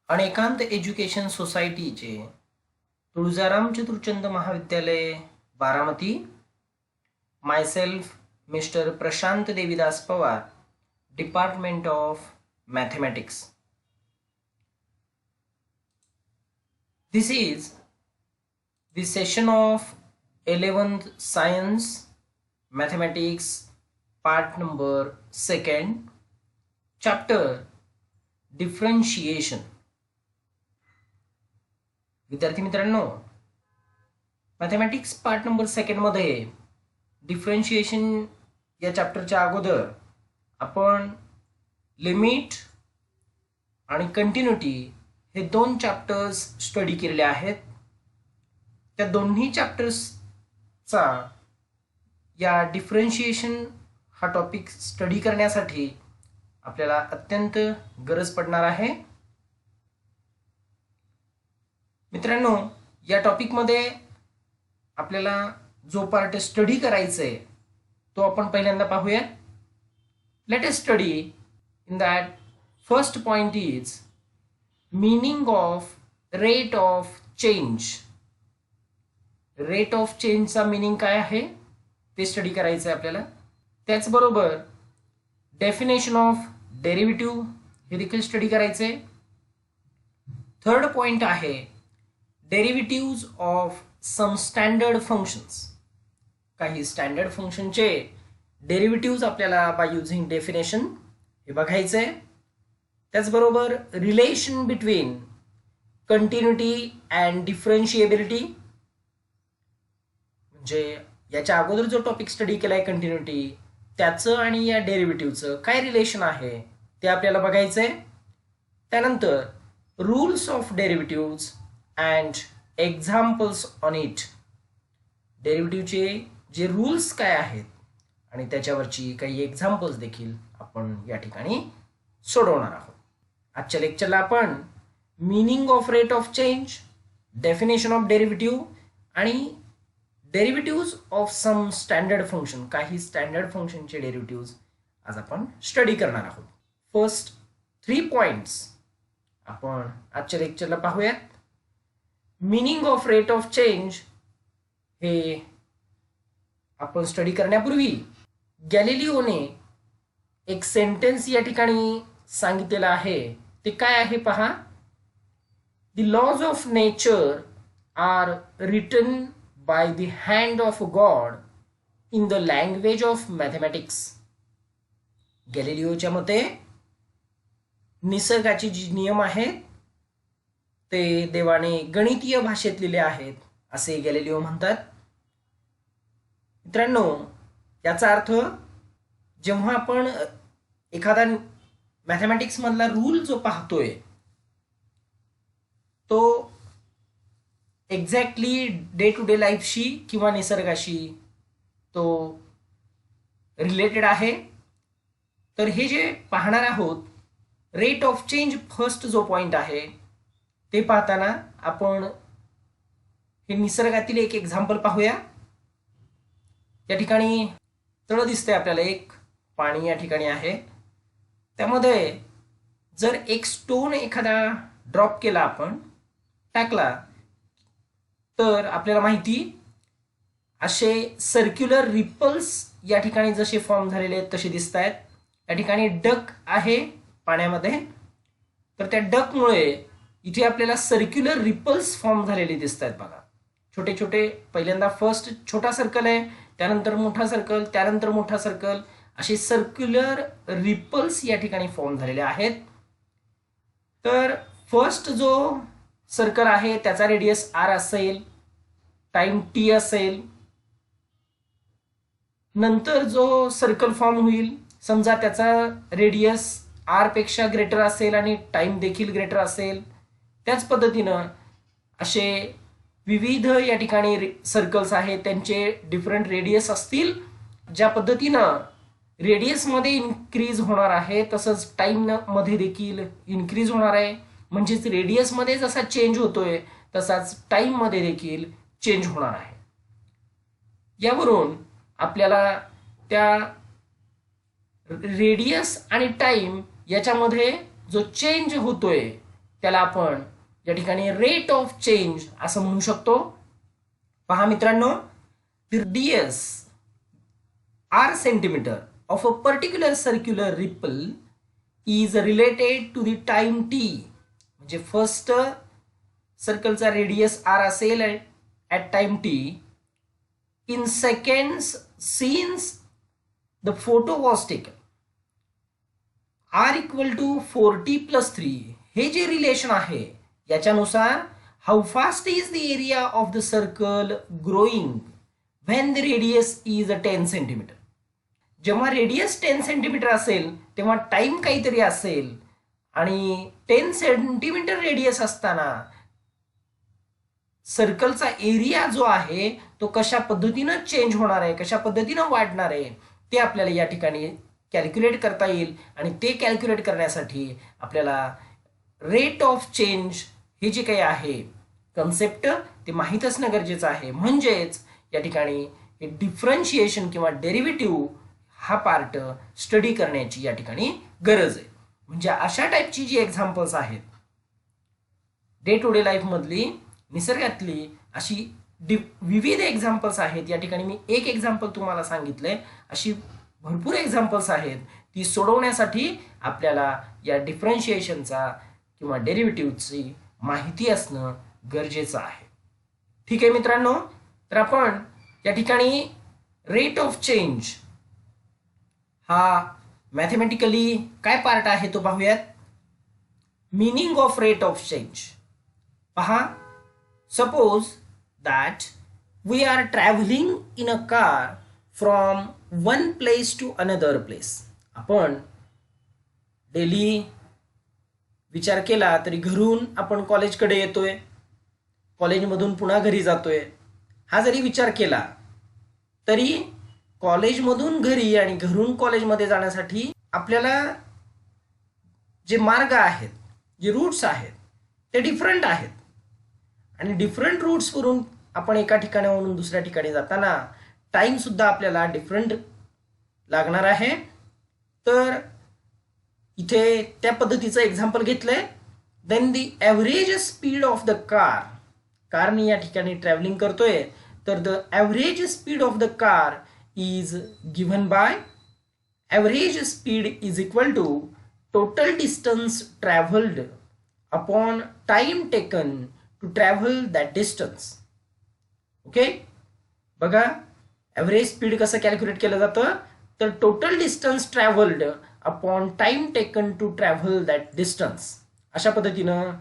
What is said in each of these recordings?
अनेकांत education सोसायटीचे तुळजाराम चतुरचंद महाविद्यालय Baramati. Myself mister Prashant Devidas Pawar, department of mathematics. This is the session of 11th Science Mathematics part number 2, chapter Differentiation. विद्यार्थी मित्रांनो, mathematics part number 2 मध्ये differentiation या चॅप्टरच्या अगोदर आपण लिमिट आणि कंटिन्युटी हे दोन चॅप्टर्स स्टडी केलेले आहेत. त्या दोन्ही चॅप्टर्सचा या डिफरन्शिएशन हा टॉपिक स्टडी करण्यासाठी आपल्याला अत्यंत गरज पडणार आहे. मित्रांनो, या टॉपिकमध्ये आपल्याला जो पार्ट स्टडी करायचा आहे तो आपण पहिल्यांदा पाहूया. Let us study in that first point is meaning of rate of change. Rate of चेंजचा मीनिंग काय आहे ते स्टडी करायचं आहे आपल्याला. त्याचबरोबर डेफिनेशन ऑफ डेरिव्हेटिव्ह हे देखील स्टडी करायचे. थर्ड पॉइंट आहे derivatives of some standard functions. काही स्टँडर्ड फंक्शनचे डेरिव्हेटिव्ह्ज आपल्याला बाय युझिंग डेफिनेशन हे बघायचे. त्याचबरोबर relation between continuity and differentiability, म्हणजे याच्या अगोदर जो टॉपिक स्टडी केलाय कंटिन्युटी, त्याचं आणि या डेरिव्हेटिव्हचं काय रिलेशन आहे ते आपल्याला बघायचंय. त्यानंतर rules of derivatives and examples on it. डेरिव्हेटिव्हचे जे रूल्स काय आहेत आणि त्याच्यावरची काही एक्झाम्पल्स देखील आपण या ठिकाणी सोडवणार आहोत. आजच्या लेक्चरला आपण meaning of rate of change, definition of derivative आणि derivatives of some standard function, काही स्टँडर्ड फंक्शनचे डेरिव्हेटिव्ह्ज आज आपण स्टडी करणार आहोत. फर्स्ट 3 पॉइंट्स आपण आजच्या लेक्चरला पाहूयात. Meaning of rate of change हे आपण स्टडी करण्यापूर्वी गॅलिलिओने एक सेंटेन्स या ठिकाणी सांगितलेलं आहे. ते काय आहे पहा. The laws of nature are written by the hand of God in the language of mathematics. गॅलिलिओच्या मते निसर्गाचे जे नियम आहेत ते देवाने गणितीय भाषेत लिहिले आहेत असे गॅलिलिओ म्हणतात. मित्रांनो, याचा अर्थ जेव्हा आपण एखादा मॅथमॅटिक्स मधला रूल जो पाहतोय तो एक्झॅक्टली डे टू डे लाईफशी किंवा निसर्गाशी तो रिलेटेड आहे. तर हे जे पाहणार आहोत रेट ऑफ चेंज, फर्स्ट जो पॉइंट आहे ते पाहताना आपण हे निसर्गातील एक एक्झाम्पल पाहूया. या ठिकाणी तळ दिसतंय आपल्याला, एक पाणी या ठिकाणी आहे. त्यामध्ये जर एक स्टोन एखादा ड्रॉप केला, आपण टाकला, तर आपल्याला माहिती असे सर्क्युलर रिपल्स या ठिकाणी जसे फॉर्म झालेले आहेत तसे दिसत आहेत. या ठिकाणी डक आहे पाण्यामध्ये, तर त्या डकमुळे इथे आपल्याला सर्क्युलर रिपल्स फॉर्म झालेले दिसत आहेत बघा. छोटे छोटे, पहिल्यांदा फर्स्ट छोटा सर्कल आहे, त्यानंतर मोठा सर्कल, त्यानंतर मोठा सर्कल, असे सर्क्युलर रिपल्स या ठिकाणी फॉर्म झालेले आहेत. तर फर्स्ट जो सर्कल आहे त्याचा रेडियस r असेल, टाइम t असेल. नंतर जो सर्कल फॉर्म होईल, समजा त्याचा रेडियस r पेक्षा ग्रेटर असेल आणि टाइम देखील ग्रेटर असेल. त्याच पद्धतीनं असे विविध या ठिकाणी सर्कल्स आहेत, त्यांचे डिफरंट रेडियस असतील. ज्या पद्धतीनं रेडियसमध्ये इन्क्रीज होणार आहे तसंच टाइम मध्ये देखील इन्क्रीज होणार आहे. म्हणजेच रेडियसमध्ये जसा चेंज होतोय तसाच टाइम मध्ये देखील चेंज होणार आहे. यावरून आपल्याला त्या रेडियस आणि टाइम याच्यामध्ये जो चेंज होतोय त्याला आपण या ठिकाणी रेट ऑफ चेंज असं म्हणू शकतो. पहा मित्रांनो, radius r centimeter of a particular circular ripple is related to the time t. म्हणजे फर्स्ट सर्कलचा रेडियस r असेल at time t in seconds since the photo was taken. r equal to 4t plus 3 हे जे relation आहे याच्यानुसार how fast is the area of the circle growing when the radius is 10 centimeter. जेव्हा radius 10 centimetre असेल तेव्हा time काहीतरी असेल आणि 10 सेंटीमीटर रेडियस असताना सर्कलचा एरिया जो आहे तो कशा पद्धतीनं चेंज होणार आहे, कशा पद्धतीनं वाढणार आहे ते आपल्याला या ठिकाणी कॅल्क्युलेट करता येईल. आणि ते कॅल्क्युलेट करण्यासाठी आपल्याला रेट ऑफ चेंज हे जे काही आहे कन्सेप्ट ते माहीत असणं गरजेचं आहे. म्हणजेच या ठिकाणी हे डिफरन्शिएशन किंवा डेरिव्हेटिव्ह हा पार्ट स्टडी करण्याची या ठिकाणी गरज आहे. म्हणजे अशा टाईपची जी एक्झाम्पल्स आहेत डे टू डे लाईफ मधली निसर्गातली अशी विविध एक्झाम्पल्स आहेत. या ठिकाणी मी एक एक्झाम्पल तुम्हाला सांगितलंय, अशी भरपूर एक्झाम्पल्स आहेत. ती सोडवण्यासाठी आपल्याला या डिफरन्शिएशनचा किंवा डेरिव्हेटिव्हची माहिती असणं गरजेचं आहे. ठीक आहे मित्रांनो, तर आपण या ठिकाणी रेट ऑफ चेंज हा मॅथमॅटिकली काय पार्ट आहे तो पाहूयात. Meaning of rate of change. पहा, suppose that we are travelling in a car from one place to another place. आपण डेली विचार केला तरी घरून आपण कॉलेजकडे येतोय, कॉलेजमधून पुन्हा घरी जातोय. हा जरी विचार केला तरी कॉलेजमधून घरी आणि घरून कॉलेजमध्ये जाण्यासाठी आपल्याला जे मार्ग आहेत, जे रूट्स आहेत ते डिफरंट आहेत. आणि डिफरंट रूट्सवरून आपण एका ठिकाणावरून दुसऱ्या ठिकाणी जाताना टाइम सुद्धा आपल्याला डिफरंट लागणार आहे. तर इथे त्या पद्धतीचं एक्झाम्पल घेतलंय. Then the average speed of the car. कारने या ठिकाणी ट्रॅव्हलिंग करतोय तर the average speed of the car is given by average speed is equal to total distance traveled upon time taken to travel that distance. Okay, बघा average speed कसं calculate केलं जातं तर total distance travelled upon time taken to travel that distance. अशा पद्धतीनं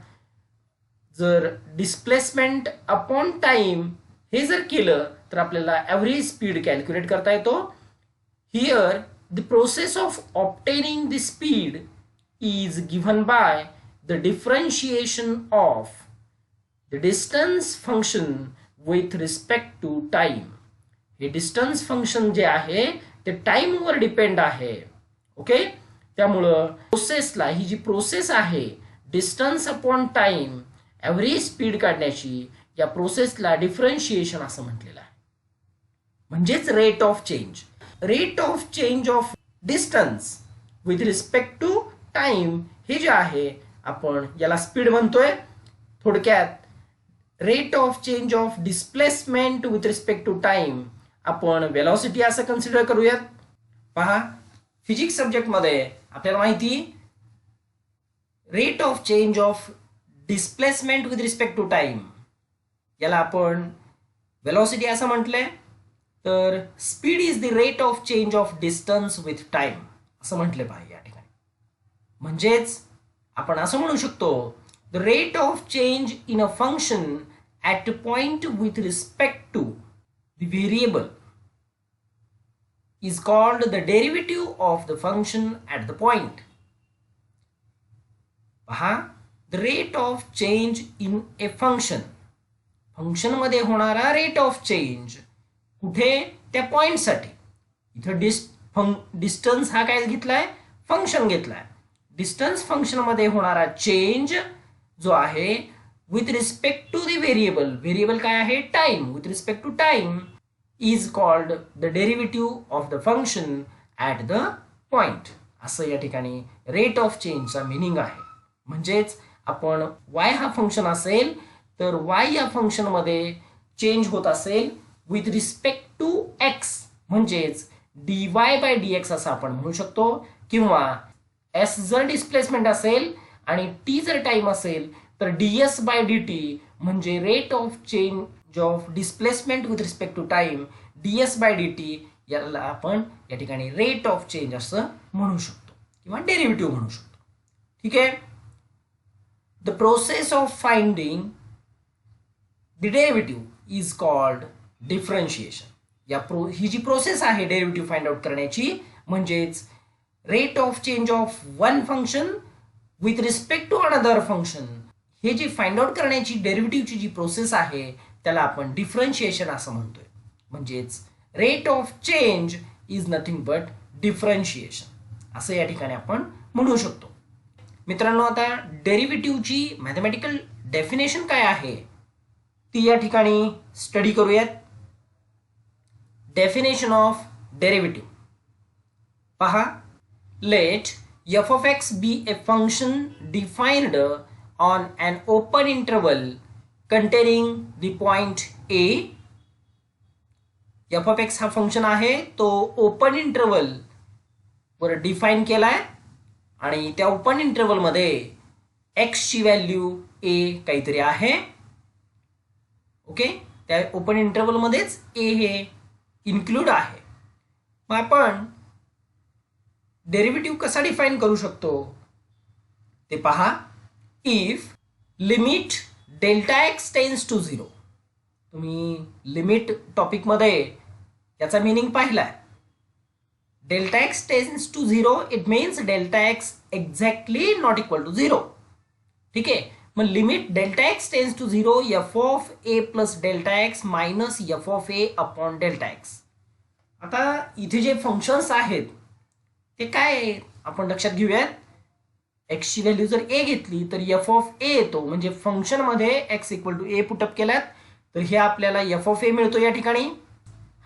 जर displacement upon time हे जर केलं तर आपल्याला ॲव्हरेज स्पीड कॅल्क्युलेट करता येतो. Here the process of obtaining the speed is given by the differentiation of the distance function with respect to time. हे डिस्टन्स फंक्शन जे आहे ते टाइमवर डिपेंड आहे. ओके, त्यामुळं प्रोसेसला, ही जी प्रोसेस आहे distance upon time average speed काढण्याची, या प्रोसेसला डिफरन्शिएशन असं म्हटलेलं आहे. म्हणजेच rate of change. Rate of change of distance with respect to time हे जे आहे आपण याला स्पीड म्हणतोय. थोडक्यात rate of change of displacement with respect to time आपण वेलॉसिटी असं कन्सिडर करूयात. पहा, फिजिक्स सब्जेक्टमध्ये आपल्याला माहिती rate of change of displacement with respect to time याला आपण वेलॉसिटी असं म्हटलंय. तर speed is the rate of change of distance with time असं म्हटले पाहिजे या ठिकाणी. म्हणजेच आपण असं म्हणू शकतो the rate of change in a function at point with respect to the variable is called the derivative of the function at the point. पहा, the rate of change in a function. Function मध्ये होणारा rate of change कुठे, त्या point साठी. इथं distance हा काय घेतलाय, फंक्शन घेतलाय. डिस्टन्स फंक्शन मध्ये होणारा चेंज जो आहे with respect to the variable. Variable काय आहे, time. With respect to time is called the derivative of the function at the point. असं या ठिकाणी रेट ऑफ चेंजचा मीनिंग आहे. म्हणजेच आपण y हा फंक्शन असेल तर y या फंक्शन मध्ये चेंज होत असेल विथ रिस्पेक्ट टू x म्हणजेच dy बाय dx असं आपण म्हणू शकतो, किंवा s जर डिस्प्लेसमेंट असेल आणि t जर टाइम असेल तर ds बाय dt म्हणजे rate of change of displacement with respect to time ds by dt याला आपण या ठिकाणी रेट ऑफ चेंज असं म्हणू शकतो किंवा डेरिव्हेटिव्ह म्हणू शकतो. ठीक आहे. The process of finding the derivative is called differentiation. ही जी प्रोसेस आहे डेरिव्हेटिव्ह फाइंड आउट करण्याची म्हणजेच rate of change of one function with respect to another function, हे जी फाइंड आउट करण्याची डेरिव्हेटिव्हची जी प्रोसेस आहे त्याला आपण डिफरन्शिएशन असं म्हणतोय. म्हणजेच rate of change is nothing but differentiation असं या ठिकाणी आपण म्हणू शकतो. मित्रांनो, आता डेरिव्हेटिव्हची मॅथमॅटिकल डेफिनेशन काय आहे ती या ठिकाणी स्टडी करूयात. डेफिनेशन ऑफ डेरिव्हेटिव्ह पहा. Let f of x be a function defined on an open interval containing the point a. f of x हा फंक्शन आहे तो ओपन इंटरवल वर डिफाइन केलाय आणि त्या ओपन इंटरवल मध्ये x ची व्हॅल्यू a काहीतरी आहे. ओके, त्या ओपन इंटरवल मध्येच a हे इन्क्लूड आहे. मग आपण डेरिव्हेटिव्ह कसा डिफाइन करू शकतो ते पहा. If limit delta x tends to 0. तुम्ही लिमिट टॉपिक मध्ये याचा मीनिंग पाहिलाय. Delta x tends to 0 it means delta x exactly not equal to 0. ठीक आहे. मग limit delta x tends to 0 f of A plus delta x minus f of a upon delta x. आता इथे जे functions आहेत ते काय आपण लक्षात घेऊयात. एक्स ची व्हॅल्यू जर ए घेतली तर एफ ऑफ ए येतो, म्हणजे फंक्शन मध्ये x equal to a put up केल्यात तर हे आपल्याला एफ ऑफ ए मिळतो या ठिकाणी.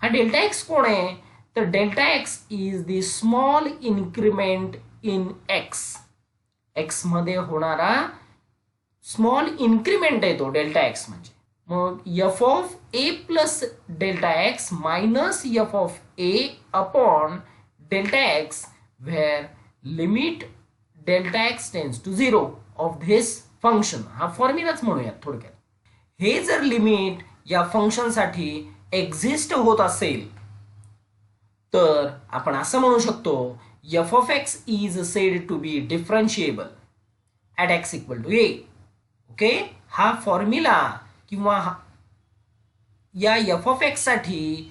हा डेल्टा एक्स कोण आहे तर delta x is the small increment in x. X मध्ये होणारा स्मॉल इन्क्रीमेंट आहे तो डेल्टा एक्स म्हणजे. मग F of A plus delta x minus f of a upon delta x where limit delta x tends to 0 of this function. हा फॉर्म्युलाच म्हणूयात थोडक्यात. हे जर लिमिट या फंक्शन साठी एक्झिस्ट होत असेल तर आपण असं म्हणू शकतो f of x is said to be differentiable at x equal to a. Okay, हा फॉर्म्युला किंवा या f of x साठी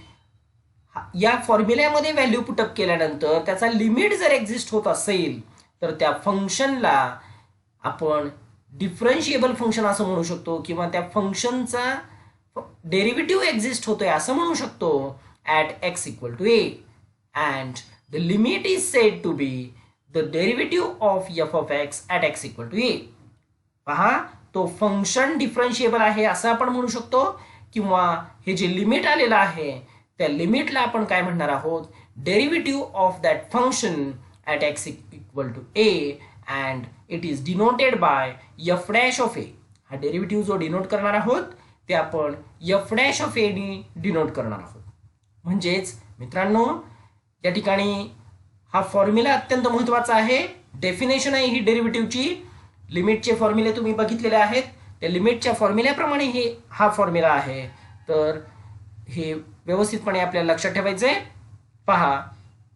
या फॉर्म्युल्यामध्ये व्हॅल्यू पुटअप केल्यानंतर त्याचा लिमिट जर एक्झिस्ट होत असेल तर त्या फंक्शनला आपण डिफरन्शिएबल फंक्शन असं म्हणू शकतो, किंवा त्या फंक्शनचा डेरिव्हेटिव्ह एक्झिस्ट होतोय असं म्हणू शकतो at x equal to A. And the limit is said to be the derivative of F of X at x equal to A. पहा, तो फंक्शन डिफरन्शिएबल आहे असं आपण म्हणू शकतो, किंवा हे जे लिमिट आलेलं आहे त्या लिमिटला आपण काय म्हणणार आहोत derivative of that function at x equal to A and it is denoted by F dash of A. हा डेरिव्हेटिव्ह जो डिनोट करणार आहोत ते आपण एफ डॅश ऑफ ए नी डिनोट करणार आहोत. म्हणजेच मित्रांनो, या ठिकाणी हा फॉर्म्युला अत्यंत महत्वाचा आहे. डेफिनेशन आहे ही डेरिव्हेटिव्हची. लिमिटचे फॉर्म्युले तुम्ही बघितलेले आहेत. त्या लिमिटच्या फॉर्म्युल्याप्रमाणे हा फॉर्म्युला आहे. तर हे व्यवस्थितपणे आपल्याला लक्षात ठेवायचे. पहा,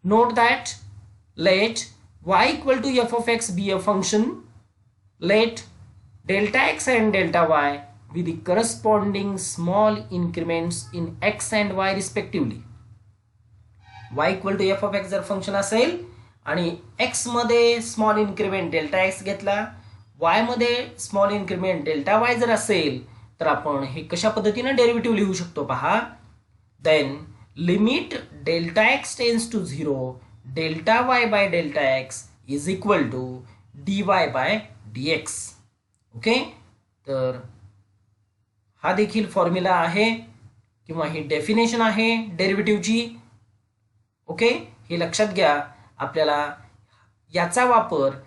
note that let y equal to F of x be a function. Let delta X and delta Y with the corresponding small increments in X and Y respectively. y equal to F of X जर function असेल आणि x मध्ये small increment delta x घेतला, y मध्ये small increment delta Y जर असेल तर आपण हे कशा पद्धतीने डेरिव्हेटिव्ह लिहू शकतो पहा. then limit delta x tends to 0 delta y by delta x is equal to dy by dx. Okay, तर हा देखील फॉर्म्युला आहे किंवा ही डेफिनेशन आहे डेरिव्हेटिव्हची. ओके, हे लक्षात घ्या. आपल्याला याचा वापर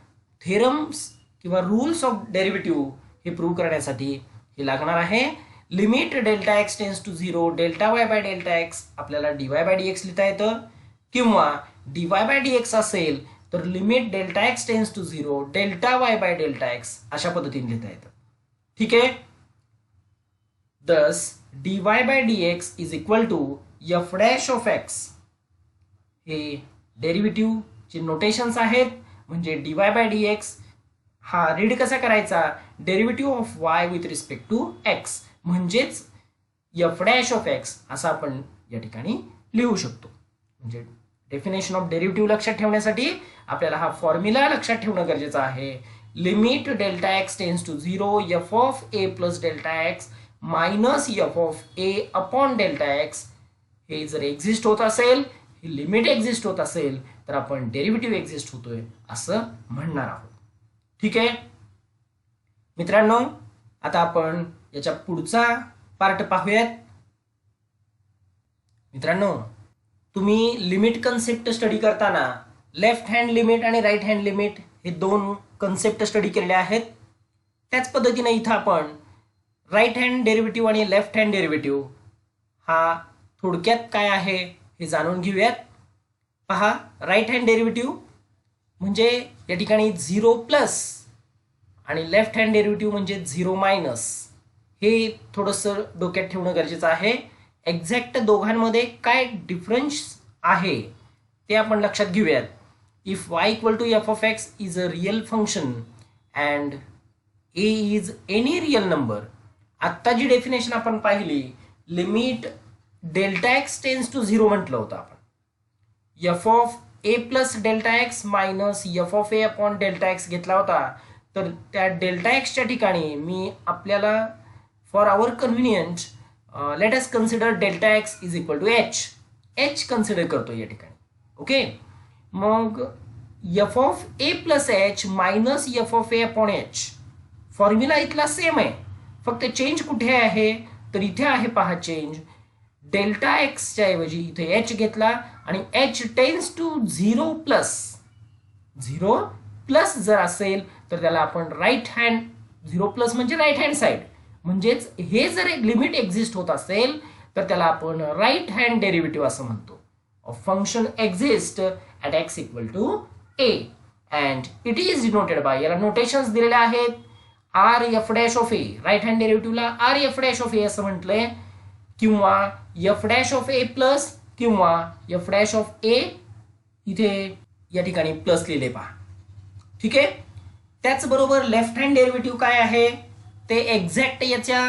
थेरम्स किंवा रूल्स ऑफ डेरिव्हेटिव्ह हे प्रूव्ह करण्यासाठी हे लागणार आहे. Limit delta x tends to 0 delta y by delta x आपल्याला dy बाय dx लिहिता येतं, किंवा dy बाय dx असेल तर limit delta x tends to 0 delta y by delta x अशा पद्धतीने लिहिता येतं. ठीक आहे. Thus dy by dx is equal to f dash of x. हे डेरिव्हेटिव्ह चे नोटेशन्स आहेत. म्हणजे dy by dx हा रीड कसा करायचा, derivative of y with respect to x म्हणजेच f dash of x असं आपण या ठिकाणी लिहू शकतो. म्हणजे डेफिनेशन ऑफ डेरिव्हेटिव्ह लक्षात ठेवण्यासाठी आपल्याला हा फॉर्म्युला लक्षात ठेवणं गरजेचं आहे. Limit delta x tends to 0 f of a plus delta x minus f of a upon delta x हे जर एक्झिस्ट होत असेल, ही लिमिट एक्झिस्ट होत असेल तर आपण डेरिव्हेटिव्ह एक्झिस्ट होतोय असं म्हणणार आहोत. ठीक आहे मित्रांनो, आता आपण याच्या पुढचा पार्ट पाहूयात. मित्रांनो, तुम्ही लिमिट कन्सेप्ट स्टडी करताना लेफ्ट हँड लिमिट आणि राईट हँड लिमिट हे दोन कन्सेप्ट स्टडी केलेले आहेत. त्याच पद्धतीने इथं आपण राईट हँड डेरिव्हेटिव्ह आणि लेफ्ट हँड डेरिव्हेटिव्ह हा थोडक्यात काय आहे हे जाणून घेऊयात. पहा, राईट हँड डेरिव्हेटिव्ह म्हणजे या ठिकाणी 0 प्लस आणि लेफ्ट हँड डेरिव्हेटिव्ह म्हणजे 0 मायनस. हे थोडंसं डोक्यात ठेवणं गरजेचं आहे. एक्झॅक्ट दोघांमध्ये काय डिफरन्स आहे ते आपण लक्षात घेऊयात. If y equal to F of x is a real function and a is any real number. आत्ता जी डेफिनेशन आपण पाहिली, limit delta x tends to 0 म्हटलं होतं आपण. F of A plus delta x minus f of a upon delta x घेतला होता. तर त्या डेल्टा एक्सच्या ठिकाणी मी आपल्याला for our convenient let us consider delta x is equal to h consider करतो या ठिकाणी. ओके, मग F of A plus H minus f of a upon H formula इथला सेम आहे, फक्त चेंज कुठे आहे तर इथे आहे. पहा चेंज, डेल्टा एक्सच्या ऐवजी इथे एच घेतला आणि एच टेन्स टू 0 प्लस जर असेल तर त्याला आपण राईट हँड 0 प्लस म्हणजे राईट हँड साइड, म्हणजेच हे जर एक लिमिट एक्झिस्ट होत असेल तर त्याला आपण राईट हँड डेरिव्हेटिव्ह असं म्हणतो. Function exist at x equal to A and it is denoted by, याला नोटेशन्स दिलेले आहेत. R F dash of A, right hand डेरिव्हेटिव्हला R F dash of A असं म्हटलंय, किंवा F dash of A plus किंवा एफ डॅश ऑफ ए इथे या ठिकाणी प्लस लिहिले पहा. ठीक आहे. त्याचबरोबर लेफ्ट हँड डेरिव्हेटिव्ह काय आहे ते एक्झॅक्ट याच्या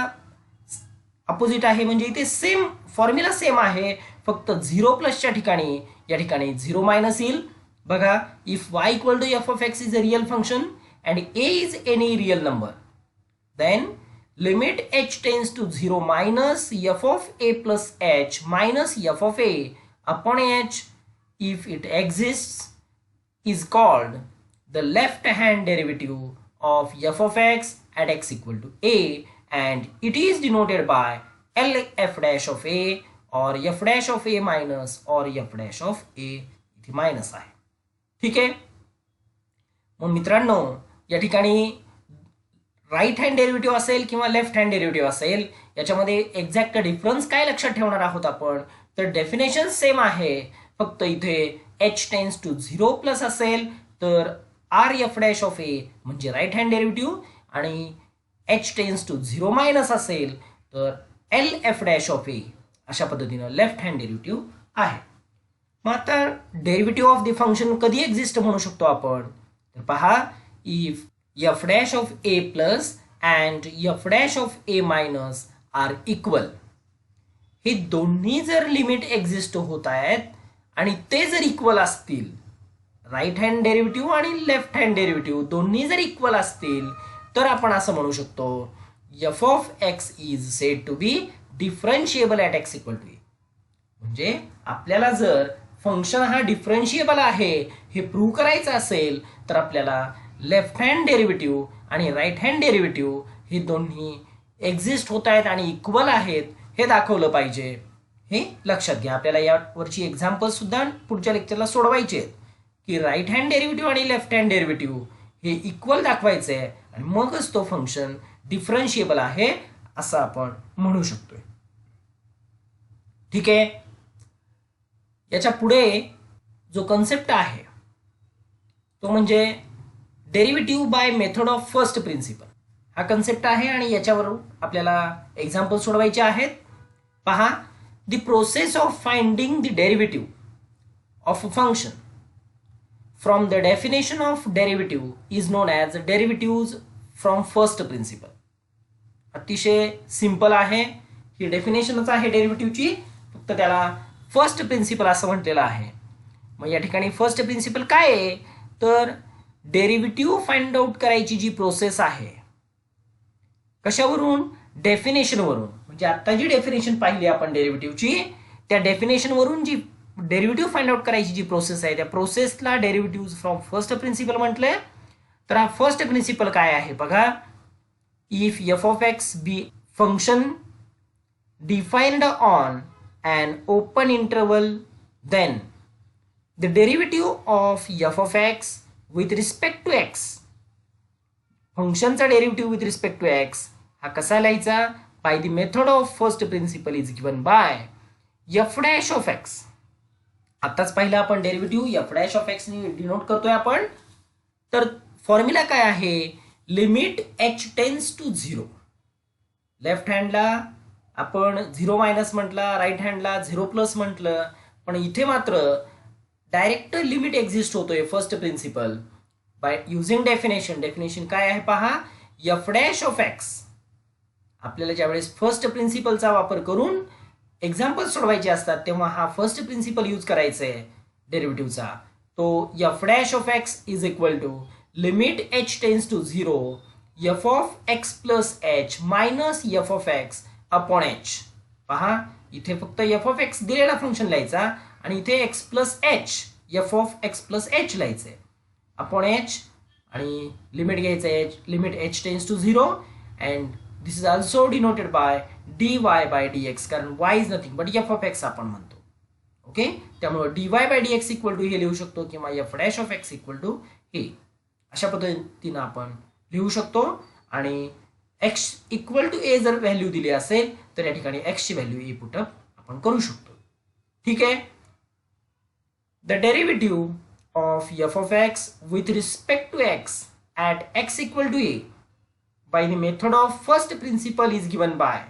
अपोजिट आहे. म्हणजे इथे सेम फॉर्म्युला सेम आहे, फक्त 0 प्लसच्या ठिकाणी या ठिकाणी 0 मायनस येईल. बघा, if y equal to F of x is a real function and a is any real number, then limit h tends to 0 minus f of a plus h minus f of a upon h if it exists is called the left hand derivative of f of x at x equal to a, and it is denoted by l f dash of a or f dash of a minus or f dash of a इथे minus आहे. ठीक आहे. मग मित्रांनो, या ठिकाणी right hand derivative असेल किंवा लेफ्ट हँड डेरिव्हेटिव्ह असेल, याच्यामध्ये एक्झॅक्ट डिफरन्स काय लक्षात ठेवणार आहोत आपण, तर डेफिनेशन सेम आहे, फक्त इथे एच टेन्स टू 0 प्लस असेल तर आर एफ डॅश ऑफ ए म्हणजे राईट हँड डेरिव्हेटिव्ह, आणि एच टेन्स टू 0 मायनस असेल तर एल एफ डॅश ऑफ ए अशा पद्धतीनं लेफ्ट हँड डेरिव्हेटिव्ह आहे. मग आता डेरिव्हेटिव्ह ऑफ द फंक्शन कधी एक्झिस्ट म्हणू शकतो आपण, तर पहा, if f dash of a plus and f dash of a minus are equal, हे दोन्ही जर लिमिट एक्झिस्ट होत आहेत आणि ते जर इक्वल असतील, राईट हँड डेरिव्हेटिव्ह आणि लेफ्ट हँड डेरिव्हेटिव्ह दोन्ही जर इक्वल असतील, तर आपण असं म्हणू शकतो f of x is said to be differentiable at x equal to a. म्हणजे आपल्याला जर फंक्शन हा डिफरन्शिएबल आहे हे प्रूव्ह करायचं असेल तर आपल्याला लेफ्ट हँड डेरिव्हेटिव्ह आणि राईट हँड डेरिव्हेटिव्ह हे दोन्ही एक्झिस्ट होत आहेत आणि इक्वल आहेत हे दाखवलं पाहिजे. हे लक्षात घ्या. आपल्याला यावरची एक्झाम्पल सुद्धा पुढच्या लेक्चरला सोडवायचे आहेत की राईट हँड डेरिव्हेटिव्ह आणि लेफ्ट हँड डेरिव्हेटिव्ह हे इक्वल दाखवायचं आहे आणि मगच तो फंक्शन डिफरन्शिएबल आहे असं आपण म्हणू शकतोय. ठीक आहे. याच्या पुढे जो कन्सेप्ट आहे तो म्हणजे derivative by method of first principle हा कन्सेप्ट आहे आणि याच्यावर आपल्याला एक्झाम्पल सोडवायचे आहेत. पहा, the process of finding the derivative of a function from the definition of derivative is known as derivative from first principle. अतिशय सिंपल आहे, ही डेफिनेशनच आहे डेरिव्हेटिव्हची, फक्त त्याला फर्स्ट प्रिन्सिपल असं म्हटलेलं आहे. मग या ठिकाणी फर्स्ट प्रिन्सिपल काय आहे तर डेरिव्हेटिव्ह फाइंड आउट करायची जी प्रोसेस आहे कशावरून, डेफिनेशनवरून. म्हणजे आता जी डेफिनेशन पाहिली आपण डेरिव्हेटिव्हची त्या डेफिनेशनवरून जी डेरिव्हेटिव्ह फाइंड आउट करायची जी प्रोसेस आहे त्या प्रोसेसला डेरिव्हेटिव्ह फ्रॉम फर्स्ट प्रिन्सिपल म्हटलंय. तर हा फर्स्ट प्रिन्सिपल काय आहे बघा, if f of x be function defined on an open interval, then the derivative of f of x with respect to x, फंक्शनचा derivative with respect to x हा कसा लिहायचा, by the method of first principle is given by f dash of x. आताच पाहिलं आपण derivative f dash of x ने denote करतोय आपण. तर फॉर्म्युला काय आहे, limit h tends to 0. Left हँडला आपण 0 मायनस म्हटला, राईट हँडला 0 प्लस म्हटलं, पण इथे मात्र डायरेक्ट लिमिट एक्झिस्ट होतोय first principle by using definition. Definition काय आहे पहा, एफ डॅश ऑफ एक्स. आपल्याला ज्यावेळेस फर्स्ट प्रिन्सिपलचा वापर करून एक्झाम्पल सोडवायचे असतात तेव्हा हा फर्स्ट प्रिन्सिपल यूज करायचा आहे डेरिव्हेटिव्हचा. तो f dash of x is equal to limit H tends to 0 f of x plus H minus f of x upon h. पहा, इथे फक्त एफ ऑफ एक्स दिलेला फंक्शन लिहायचा आणि इथे x plus h, f of x plus H लिहायचंय upon h आणि limit घ्यायचं h, limit H tends to 0 and this is also denoted by dy by dx, कारण y is nothing but f of x आपण म्हणतो. Okay, त्यामुळे dy by dx equal to हे लिहू शकतो किंवा F dash of x equal to हे, अशा पद्धतीनं आपण लिहू शकतो. आणि x इक्वल टू ए जर व्हॅल्यू दिली असेल तर या ठिकाणी x ची व्हॅल्यू ए पुटअप आपण करू शकतो. ठीक आहे. The derivative of F of x with respect to x at x equal to a by the method of first principle is given by.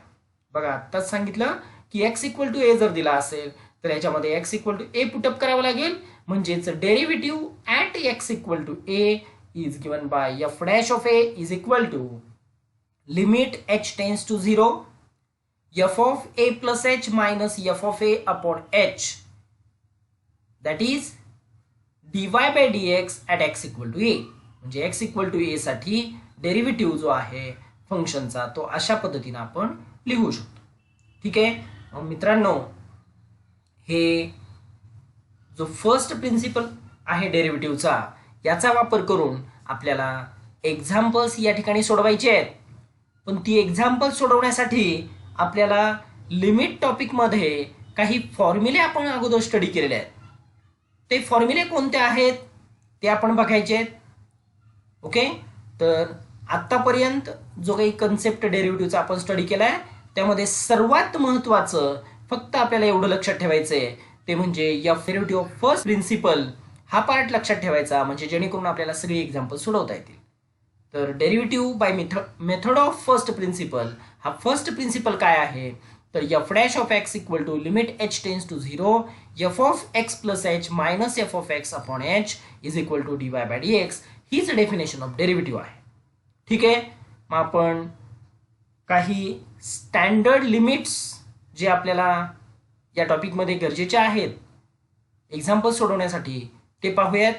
बघा आत्ताच सांगितलं की एक्स इक्वल टू ए जर दिला असेल तर याच्यामध्ये x equal to a put up करावं लागेल. म्हणजेच derivative at x equal to a is given by F dash of a is equal to limit h tends to 0 f of a plus h minus f of a upon h, that is dy by dx at x equal to a. म्हणजे x equal to a साठी derivative जो आहे फंक्शनचा तो अशा पद्धतीने आपण लिहू शकतो. ठीक आहे मित्रांनो, हे जो फर्स्ट प्रिन्सिपल आहे डेरिव्हेटिव्हचा याचा वापर करून आपल्याला एक्झाम्पल्स या ठिकाणी सोडवायचे आहेत. पण ती एक्झाम्पल सोडवण्यासाठी आपल्याला लिमिट टॉपिकमध्ये काही फॉर्म्युले आपण अगोदर स्टडी केलेले आहेत. ते फॉर्म्युले कोणते आहेत ते आपण बघायचे आहेत. ओके, तर आत्तापर्यंत जो काही कन्सेप्ट डेरिव्हेटिव्हचा आपण स्टडी केलाय त्यामध्ये सर्वात महत्त्वाचं फक्त आपल्याला एवढं लक्षात ठेवायचं आहे ते म्हणजे f derivative of first principle हा पार्ट लक्षात ठेवायचा, म्हणजे जेणेकरून आपल्याला सगळी एक्झाम्पल सोडवता येतील. तर derivative by method of first principle हा फर्स्ट प्रिन्सिपल काय आहे तर f dash of x equal to limit H tends to 0 f of x plus H minus f of x upon h is equal to dy by dx हीच definition of derivative आहे. ठीक आहे, मग आपण काही स्टँडर्ड लिमिट्स जे आपल्याला या टॉपिकमध्ये गरजेचे आहेत एक्झाम्पल सोडवण्यासाठी ते पाहूयात.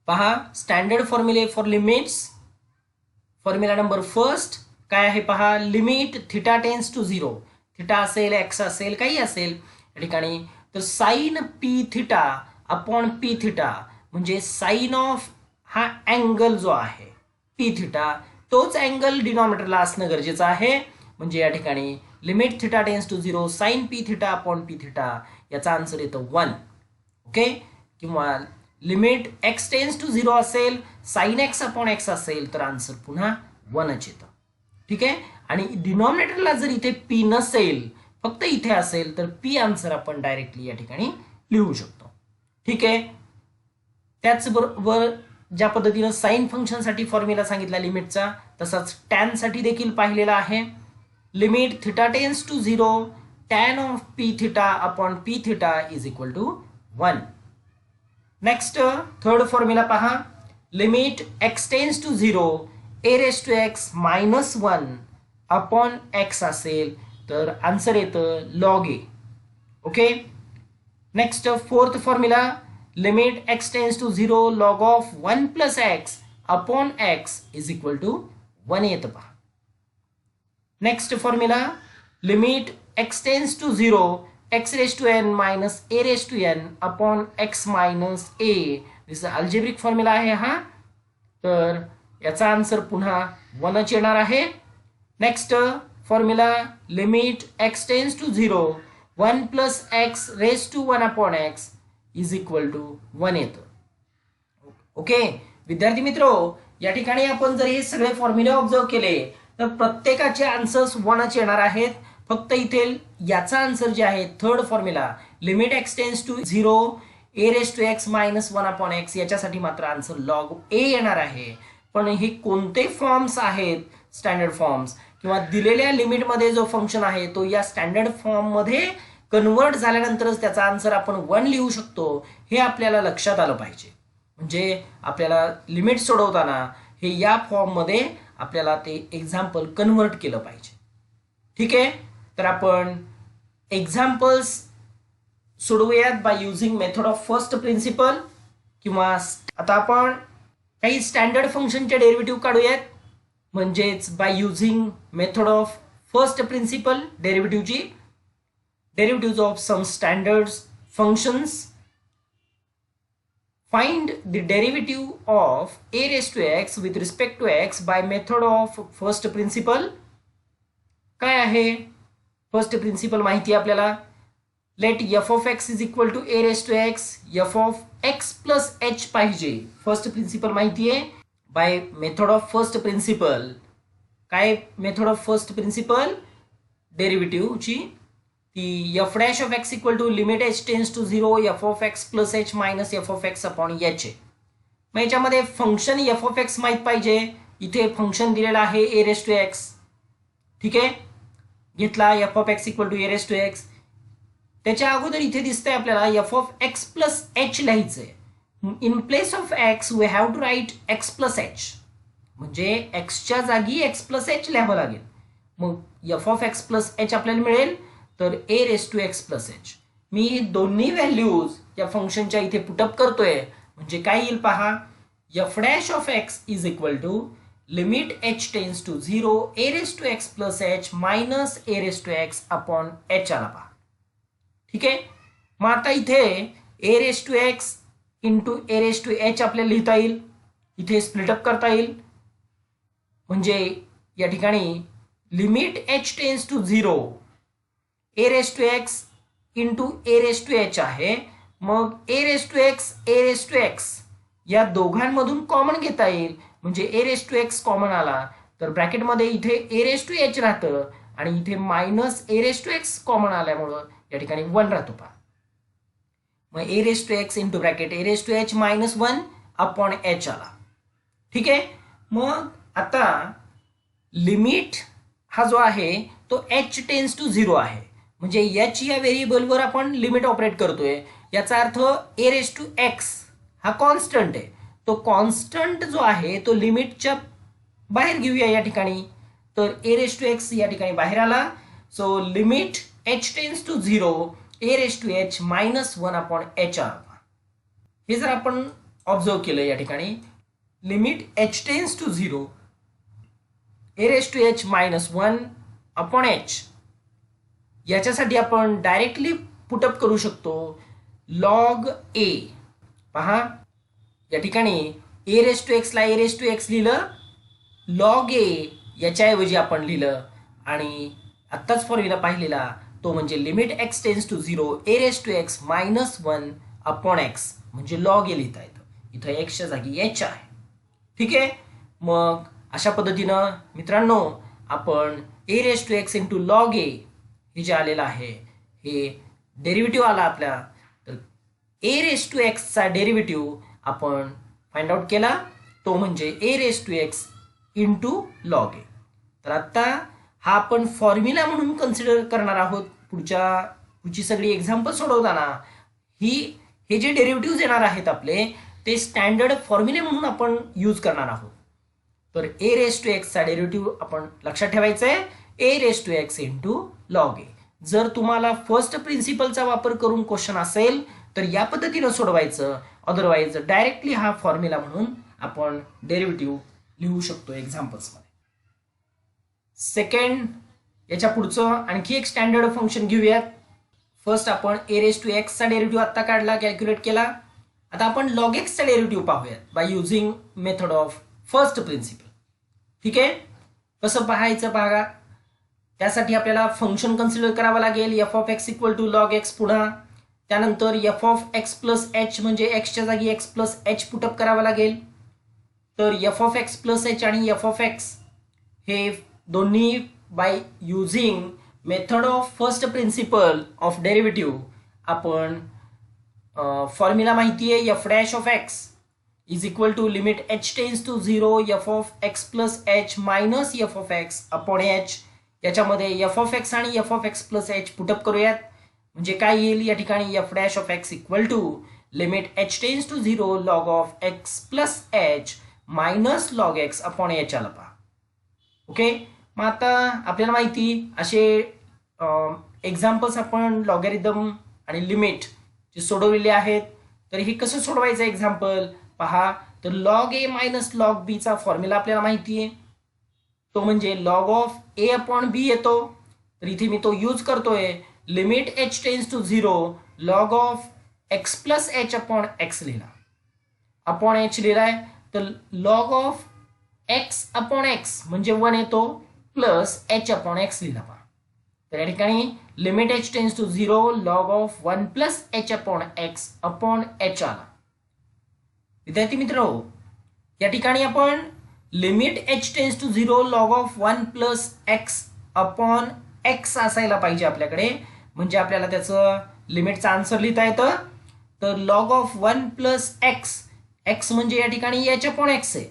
पहा, स्टँडर्ड फॉर्म्युले for limits. Formula number first काय आहे पहा, limit theta tends to 0, theta असेल एक्स असेल काही असेल या ठिकाणी, तर sine P theta upon P theta म्हणजे साइन ऑफ हा अँगल जो आहे पी थिटा तोच अँगल डिनॉमिनेटरला असणं गरजेचं आहे. म्हणजे या ठिकाणी limit theta tends to 0 sine P theta upon P theta याचा आन्सर येतो 1. ओके, किंवा लिमिट एक्स टेन्स टू 0 असेल, साइन एक्स अपॉन एक्स असेल तर आन्सर पुन्हा 1च येतं. ठीक आहे. आणि डिनॉमिनेटरला जर इथे पी नसेल, फक्त इथे असेल तर पी आन्सर आपण डायरेक्टली या ठिकाणी लिहू शकतो. ठीक आहे. त्याचबरोबर ज्या पद्धतीनं साइन फंक्शनसाठी फॉर्म्युला सांगितला लिमिटचा, तसाच टॅन साठी देखील पाहिलेला आहे. Limit theta tends to 0 tan of P theta upon P theta is equal to 1. Next third formula पहा. Limit x tends to 0 A raise to x minus 1 upon X असेल तर आन्सर येतं log A. Okay. Next fourth formula. Limit x tends to 0 log of 1 plus x upon x is equal to 1 येतं पहा. Next formula. Limit x tends to 0 x raise to n minus A raise to n upon x minus a. This algebraic formula आहे हा. तर याचा answer पुन्हा 1च येणार आहे. Next formula. Limit x tends to 0 1 plus x raise to 1 upon x is equal to 1 येतं. Okay विद्यार्थी मित्रो, या ठिकाणी आपण जर हे सगळे फॉर्म्युले ऑब्झर्व केले तर प्रत्येकाचे आन्सर्स 1च येणार आहेत. फक्त इथे याचा आन्सर जे आहे third formula limit x tends to 0 A raise to x minus 1 upon x, याच्यासाठी मात्र आन्सर लॉग ए येणार आहे. पण हे कोणते फॉर्म्स आहेत स्टँडर्ड फॉर्म्स, किंवा दिलेल्या लिमिटमध्ये जो फंक्शन आहे तो या स्टँडर्ड फॉर्म मध्ये कन्वर्ट झाल्यानंतरच त्याचा आन्सर आपण 1 लिहू शकतो, हे आपल्याला लक्षात आलं पाहिजे. म्हणजे आपल्याला लिमिट सोडवताना हे या फॉर्म मध्ये आपल्याला ते एक्झाम्पल कन्वर्ट केलं पाहिजे. ठीक आहे. तर आपण एक्झाम्पल्स सोडवूयात by using method of first principle, किंवा आता आपण काही स्टँडर्ड फंक्शनचे डेरिव्हेटिव्ह काढूयात, म्हणजेच by using method of first principle डेरिव्हेटिव्हची. Derivative of some standard functions. Find the derivative of a raised to x with respect to x by method of first principle. काय आहे फर्स्ट प्रिन्सिपल माहिती आपल्याला. Let f of x is equal to A raise to x, f of x plus h पाहिजे. First principle माहिती आहे. By method of first principle. काय method of first principle डेरिव्हेटिव्हची ती f dash of x equal to limit H tends to 0 f of x plus H minus f of x upon h आहे. मग याच्यामध्ये function F of x माहीत पाहिजे. इथे function दिलेला आहे ए रेस टू एक्स. ठीक आहे. घेतला F of x equal to A raise to X. त्याच्या अगोदर इथे दिसतंय आपल्याला F of x plus H लिहायचंय. In place of X we have to write X plus H, म्हणजे एक्सच्या जागी एक्स प्लस एच लिहावं लागेल. मग F of x plus H आपल्याला मिळेल तर ए raise to X plus H. मी दोन्ही व्हॅल्यूज या फंक्शनच्या इथे पुटअप करतोय, म्हणजे काय येईल पहा. F dash of x is equal to limit H tends to 0 A raise to X plus H minus A raise to X upon H आला पहा. ठीक आहे. मग आता इथे A raise to x into A raise to H आपल्याला लिहिता येईल, इथे स्प्लिटअप करता येईल. म्हणजे या ठिकाणी limit H tends to 0 A raise to x into A raise to h आहे. मग ए रेस टू एक्स या दोघांमधून कॉमन घेता येईल, म्हणजे a raise to x common आला तर ब्रॅकेटमध्ये इथे ए रेस टू एच राहतं आणि इथे minus A raise to x common आल्यामुळं या ठिकाणी 1 राहतो पहा. मग a raise to x into bracket a raise to h minus 1 upon H आला. ठीक आहे. मग आता लिमिट हा जो आहे तो एच टेन्स टू 0 आहे, म्हणजे एच या व्हेरिएबलवर आपण लिमिट ऑपरेट करतोय. याचा अर्थ ए रेस टू एक्स हा कॉन्स्टंट आहे. तो कॉन्स्टंट जो आहे तो लिमिटच्या बाहेर घेऊया या ठिकाणी. तर ए रेस टू एक्स या ठिकाणी बाहेर आला. So limit H tends to 0 A raise to h minus 1 upon H आला. हे जर आपण ऑब्झर्व केलं या ठिकाणी limit H tends to 0 A raise to h minus 1 upon h, याच्यासाठी आपण डायरेक्टली पुटअप करू शकतो लॉग ए. पहा या ठिकाणी ए रेस टू एक्सला ए रेस टू एक्स लिहिलं, लॉग ए याच्याऐवजी आपण लिहिलं, आणि आत्ताच फॉर्म्युला पाहिलेला तो म्हणजे limit x tends to 0 A raise to x minus 1 upon x म्हणजे लॉग ए लिहिता येतं. इथं एक्सच्या जागी एच आहे. ठीक आहे. मग अशा पद्धतीनं मित्रांनो आपण a raise to x into log a हे जे आलेलं आहे हे डेरिव्हेटिव्ह आला आपल्या. तर ए रेस टू एक्सचा डेरिव्हेटिव्ह आपण फाइंड आउट केला, तो म्हणजे a raise to x into log a. तर आता हा आपण फॉर्म्युला म्हणून कन्सिडर करणार आहोत. पुढची सगळी एक्झाम्पल सोडवताना हे जे डेरिव्हेटिव्ह येणार आहेत आपले ते स्टँडर्ड फॉर्म्युले म्हणून आपण यूज करणार आहोत. तर ए रेस टू एक्सचा डेरिव्हेटिव्ह आपण लक्षात ठेवायचा आहे a raise to x into log a. जर तुम्हाला फर्स्ट प्रिन्सिपलचा वापर करून क्वेश्चन असेल तर या पद्धतीनं सोडवायचं, अदरवाईज डायरेक्टली हा फॉर्म्युला म्हणून आपण डेरिव्हेटिव्ह लिहू शकतो एक्झाम्पल्समध्ये. सेकंड, याच्या पुढचं आणखी एक स्टँडर्ड फंक्शन घेऊयात. फर्स्ट आपण ए रेस टू एक्सचा डेरिव्हेटिव्ह आत्ता काढला, कॅल्क्युलेट केला. आता आपण लॉग एक्सचा डेरिव्हेटिव्ह पाहूयात by using method of first principle. ठीक आहे. कसं पाहायचं बघा. त्यासाठी आपल्याला फंक्शन कन्सिडर करावं लागेल f of x equal to log x. पुन्हा त्यानंतर f of x plus H म्हणजे एक्सच्या जागी एक्स प्लस एच पुटअप करावं लागेल. तर f of x plus h आणि एफ ऑफ एक्स हे दोन्ही by using method of first principle of derivative आपण फॉर्म्युला माहिती आहे f dash of x is equal to limit H tends to 0 f of x plus H minus f of x upon h. याच्यामध्ये f of x आणि f of x plus h put up करूयात. म्हणजे काय येईल या ठिकाणी f dash of x equal to limit H tends to 0 log of x plus H minus log x upon H आला पहा. ओके. मग आता आपल्याला माहिती असे एक्झाम्पल्स आपण लॉगॅरिथम आणि लिमिट जे सोडवलेले आहेत. तर हे कसं सोडवायचं एक्झाम्पल पहा. तर log a minus log b चा फॉर्म्युला आपल्याला माहिती आहे, तो म्हणजे log of a upon b येतो. तर इथे मी तो यूज करतोय. Limit H tends to 0 log of x plus h upon x लिहिला, अपॉन एच लिहिलाय. तर log of x upon x म्हणजे 1 येतो प्लस एच अपॉन एक्स लिहिला पहा. तर या ठिकाणी limit H tends to 0 log of 1 plus h upon x upon H आला. विद्यार्थी मित्र, या ठिकाणी आपण limit H tends to 0 log of 1 plus x upon x असायला पाहिजे आपल्याकडे, म्हणजे आपल्याला त्याचं लिमिटचा आन्सर लिहिता येतं. तर log of 1 plus x, x म्हणजे या ठिकाणी एच अपॉन एक्स आहे.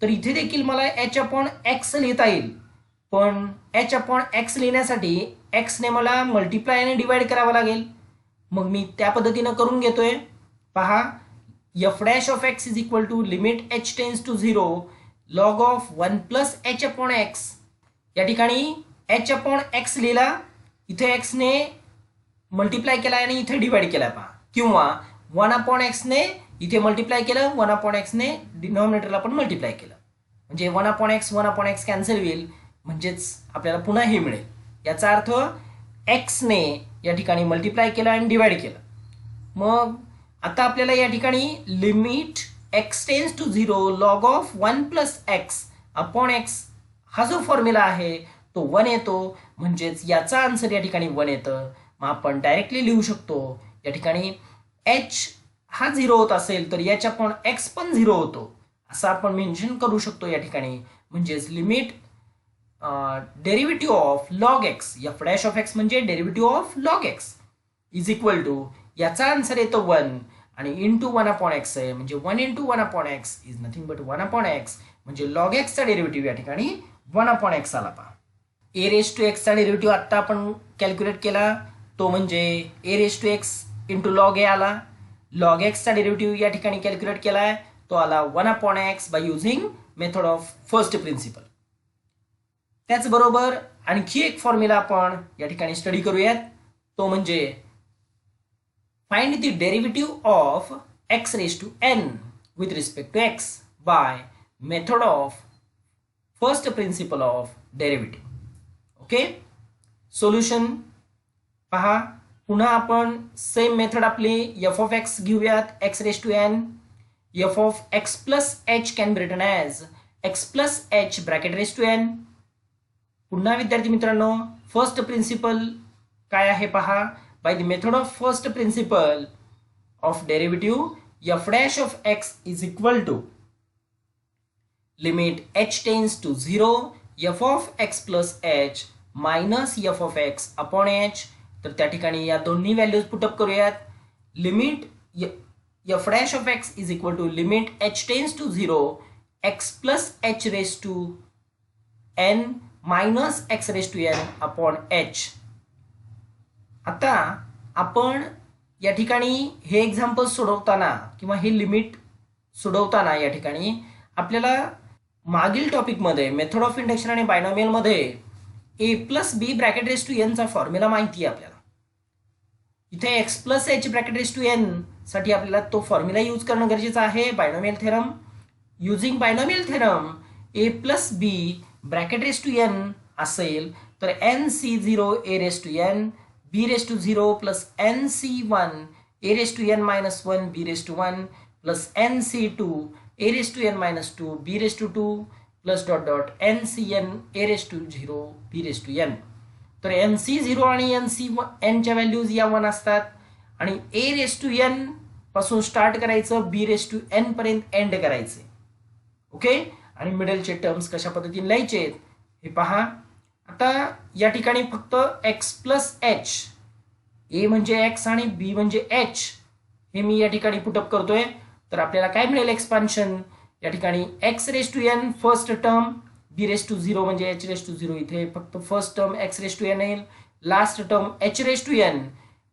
तर इथे देखील मला एच अपॉन एक्स लिहिता येईल, पण एच अपॉन एक्स लिहिण्यासाठी एक्सने मला मल्टिप्लाय आणि डिवाइड करावं लागेल. मग मी त्या पद्धतीनं करून घेतोय. पहा, F dash of x is equal to limit H tends to 0 log of 1 plus h upon x. या ठिकाणी एच अपॉन एक्स लिहिला, इथे एक्सने मल्टिप्लाय केला आणि इथे डिवाइड केला पहा. किंवा 1 अपॉन एक्सने इथे मल्टिप्लाय केलं, 1 अपॉन एक्सने डिनॉमिनेटरला पण मल्टिप्लाय केलं. म्हणजे 1 अपॉन एक्स कॅन्सल होईल, म्हणजेच आपल्याला पुन्हा हे मिळेल. याचा अर्थ एक्सने या ठिकाणी मल्टिप्लाय केलं आणि डिवाइड केलं. मग आता आपल्याला या ठिकाणी limit x tends to 0 log of 1 plus x upon x हा जो फॉर्म्युला आहे तो 1 येतो, म्हणजेच याचा आन्सर या ठिकाणी 1 येतं. मग आपण डायरेक्टली लिहू शकतो या ठिकाणी एच हा 0 होत असेल तर एच अपॉन एक्स पण 0 होतो, असं आपण मेन्शन करू शकतो या ठिकाणी. म्हणजेच limit derivative of log x, f dash of x म्हणजे derivative of log x is equal to याचा आन्सर येतो 1 आणि इंटू 1 अपॉन एक्स आहे, म्हणजे 1 into 1 upon x is nothing but 1 upon x. म्हणजे लॉग एक्सचा डेरिव्हेटिव्ह या ठिकाणी 1 अपॉन एक्स आला पहा. ए रेस टू एक्सचा डेरिव्हेटिव्ह आत्ता आपण कॅल्क्युलेट केला, तो म्हणजे a raise to x into log a आला. लॉग एक्सचा डेरिव्हेटिव्ह या ठिकाणी कॅल्क्युलेट केलाय, तो आला 1 upon x by using method of first principle. त्याचबरोबर आणखी एक फॉर्म्युला आपण या ठिकाणी स्टडी करूयात, तो म्हणजे find the derivative of x raise to n with respect to x by method of first principle of derivative. Okay. Solution पहा, पुन्हा आपण सेम मेथड आपली एफ ऑफ एक्स घेऊयात x raise to n. F of x plus h can be written as x plus h bracket raise to n. पुन्हा विद्यार्थी मित्रांनो, first principle काय आहे पहा. By the method of first principle of derivative f dash of x is equal to limit h tends to 0 f of x plus H minus f of x upon h. तर त्या ठिकाणी या दोन्ही values put up करूयात. Limit f dash of x is equal to limit h tends to 0 x plus h raise to n minus x raise to n upon h. आता आपण या ठिकाणी हे एक्झाम्पल सोडवताना किंवा हे लिमिट सोडवताना या ठिकाणी आपल्याला मागील टॉपिकमध्ये मेथड ऑफ इंडक्शन आणि बायनॉमियलमध्ये a plus b bracket raise to n चा फॉर्म्युला माहिती आहे आपल्याला. इथे x plus h bracket raise to n साठी आपल्याला तो फॉर्म्युला यूज करणं गरजेचं आहे. Binomial theorem. Using binomial theorem a plus b bracket raise to n असेल तर n C zero a raise to n b raise to zero plus n C one a raise to n minus one b raise to one plus n C two a raised to n minus 2 b raised to 2 plus dot dot ncn a raised to 0 b raised to n. तर nc0 आणि n च्या values या 1 असतात आणि a raised to n पासून start करायचं b raised to n पर्यंत end करायचे. ओके. आणि मिडलचे टर्म्स कशा पद्धतीने लिहायचे हे पहा. आता या ठिकाणी फक्त x प्लस एच, a म्हणजे x आणि b म्हणजे h हे मी या ठिकाणी पुटअप करतोय. तर आपल्याला काय मिळेल एक्सपान्शन या ठिकाणी x raise to n first term b raise to 0 म्हणजे एच रेस टू 0 इथे फक्त first term x raise to n येईल. Last term h raise to n.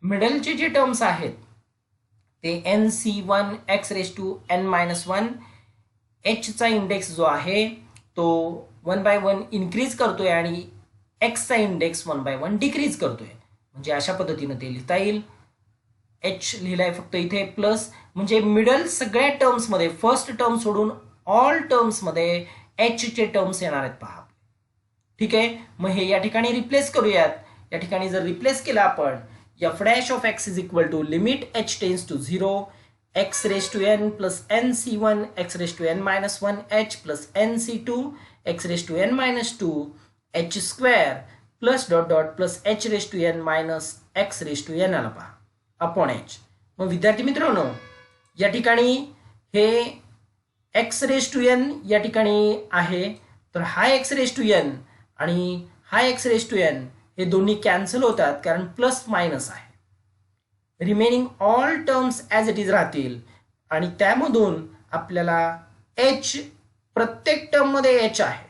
मिडलचे जे टर्म्स आहेत ते n C one x raise to n minus one. एचचा index जो आहे तो 1/1 इन्क्रीज करतोय आणि एक्सचा इंडेक्स 1/1 डिक्रीज करतोय. म्हणजे अशा पद्धतीने ते लिहिता येईल. एच लिहिलाय फक्त इथे प्लस म्हणजे मिडल सगळ्या टर्म्स मध्ये फर्स्ट टर्म सोडून ऑल टर्म्स मध्ये एच चे टर्म्स येणार आहेत पहा. ठीक आहे. मग हे या ठिकाणी रिप्लेस करूयात. या ठिकाणी जर रिप्लेस केलं आपण f dash of x is equal to limit H tends to 0 x raise to n plus n C one x raise to n minus one h plus n C two x raise to n minus two h square plus dot dot plus h raise to n minus x raise to n आला पहा upon H. मग विद्यार्थी मित्रांनो या ठिकाणी हे x raise to N या ठिकाणी आहे. तर हा एक्स रेस टू एन आणि हा एक्स रेस टू एन हे दोन्ही कॅन्सल होतात कारण प्लस मायनस आहे. Remaining all terms as it is राहतील आणि त्यामधून आपल्याला एच प्रत्येक टर्ममध्ये एच आहे.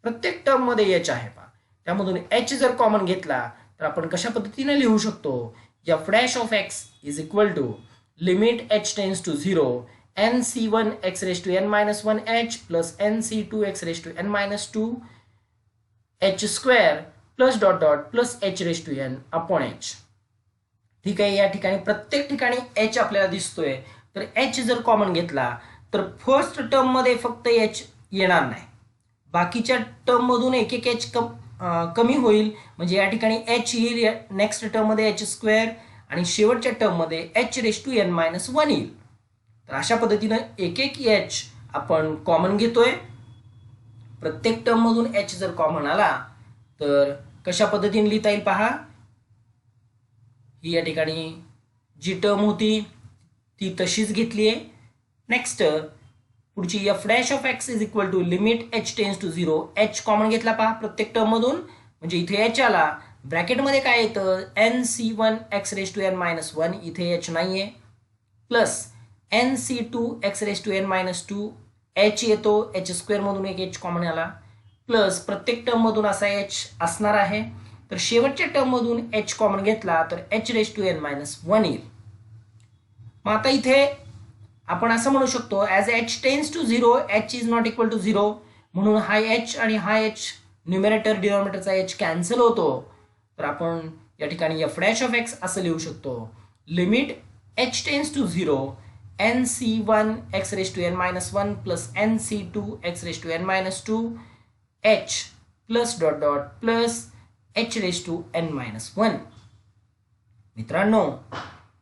प्रत्येक टर्ममध्ये एच आहे पहा. त्यामधून एच जर कॉमन घेतला तर आपण कशा पद्धतीने लिहू शकतो f dash of x is equal to limit h tends to 0 nc1 x raised to n minus 1 h plus nc2 x raised to n minus 2 h square plus dot dot plus h raised to n upon h. ठीक आहे. या ठिकाणी प्रत्येक ठिकाणी h आपल्याला दिसतोय. तर h जर कॉमन घेतला तर फर्स्ट टर्म मध्ये फक्त h येणार नाही. बाकीच्या टर्म मधून एक एक h कमी होईल. म्हणजे या ठिकाणी एच येईल नेक्स्ट टर्म मध्ये एच स्क्वेअर आणि शेवटच्या टर्म मध्ये h raise to n minus one येईल. तर अशा पद्धतीनं एक एक एच आपण कॉमन घेतोय. प्रत्येक टर्म मधून एच जर कॉमन आला तर कशा पद्धतीने लिहिता येईल पहा. ही या ठिकाणी जी टर्म होती ती तशीच घेतली आहे. नेक्स्ट पुढची f dash of x is equal to limit H tends to 0 h common घेतला पहा प्रत्येक टर्म मधून म्हणजे इथे एच आला. ब्रॅकेटमध्ये काय येतं n C one x raise to n minus one इथे एच नाहीये plus n C two x raise to n minus two h येतो. एच स्क्वेअर मधून एक एच कॉमन आला प्लस प्रत्येक टर्म मधून असा एच असणार आहे. तर शेवटच्या टर्म मधून एच कॉमन घेतला तर h raise to n minus one येईल. मग आता इथे आपण असं म्हणू शकतो as h tends to 0 h is not equal to 0 म्हणून हा एच आणि हा एच न्यूमरेटर डिनॉमिनेटरचा एच कॅन्सल होतो. तर आपण या ठिकाणी एफ डॅश ऑफ एक्स असं लिहू शकतो limit H tends to 0 n C one x raise to n minus one plus n C two x raise to n minus two h plus dot dot plus h raise to n minus one. मित्रांनो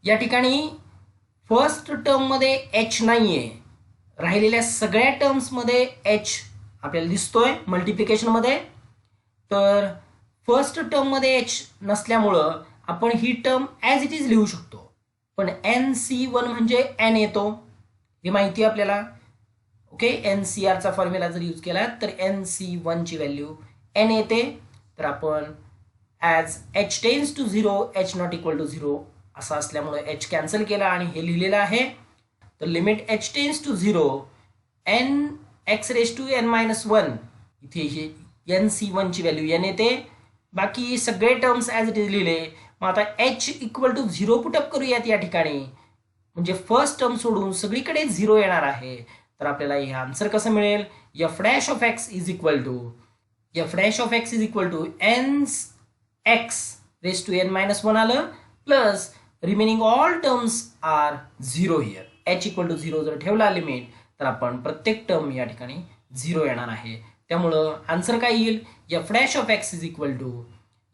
या ठिकाणी first term मध्ये H नाहीये. राहिलेल्या सगळ्या terms मध्ये H आपल्याला दिसतोय मल्टिप्लिकेशन मध्ये. तर फर्स्ट टर्म मध्ये एच नसल्यामुळं आपण ही टर्म ॲज इट इज लिहू शकतो. पण NC1 म्हणजे n येतो, हे माहिती आहे आपल्याला. ओके, NCR चा फॉर्म्युला जर यूज केला तर NC1 ची व्हॅल्यू n येते. तर आपण as h tends to 0 h not equal to 0 असं असल्यामुळे h कॅन्सल केला आणि हे लिहिलेलं आहे. तर limit h tends to 0 n x raise to n minus 1, इथे हे NC1 ची व्हॅल्यू n येते. बाकी सगळे टर्म्स ॲज इट इज लिहिले. मग आता h इक्वल टू 0 पुटअप करूयात या ठिकाणी, म्हणजे फर्स्ट टर्म सोडून सगळीकडे 0 येणार आहे. तर आपल्याला हे आन्सर कसं मिळेल, f dash of x is equal to n x raise to n minus 1 आलं, plus remaining all terms are 0 here. h equal to 0 जर ठेवला लिमिट तर आपण प्रत्येक टर्म या ठिकाणी 0 येणार आहे. त्यामुळं आन्सर काय येईल, f dash of x is equal to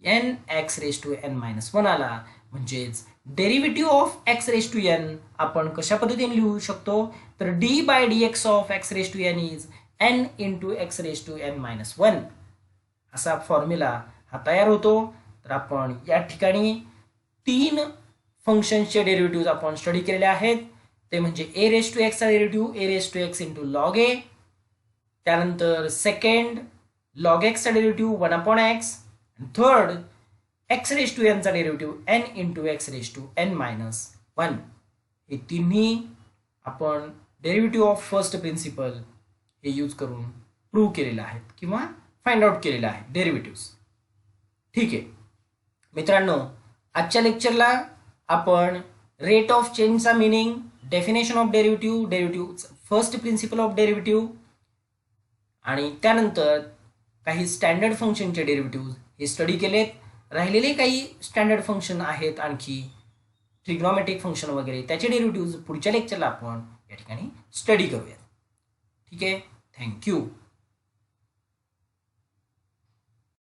n x raise to n minus 1 आला. म्हणजेच derivative of x raise to n आपण कशा पद्धतीने लिहू शकतो, तर d by dx of x raise to n is n into x raise to n minus 1 असा formula हा तयार होतो. तर आपण या ठिकाणी 3 फंक्शन्सचे डेरिव्हेटिव्ह आपण स्टडी केलेले आहेत. ते म्हणजे a रेज टू x चा derivative a raise to x into log a, त्यानंतर सेकंड लॉग x चा derivative 1 upon x, third x raise to n चा derivative n into x raise to n minus 1. हे तिन्ही आपण derivative of first principle हे use करून prove केलेले आहेत किंवा फाइंड आउट केलेले आहेत डेरिव्हेटिव्ह्स. ठीक आहे मित्रांनो, आजच्या लेक्चरला आपण रेट ऑफ चेंजचा meaning, definition of derivative, first principle of derivative आणि त्यानंतर काही स्टँडर्ड फंक्शनचे डेरिव्हेटिव्ह हे स्टडी केलेत. राहिलेले काही स्टँडर्ड फंक्शन आहेत आणखी ट्रिग्नॉमेट्रिक फंक्शन वगैरे, त्याचे डेरिव्हेटिव्ह पुढच्या लेक्चरला आपण या ठिकाणी स्टडी करूयात. ठीक आहे, थँक्यू.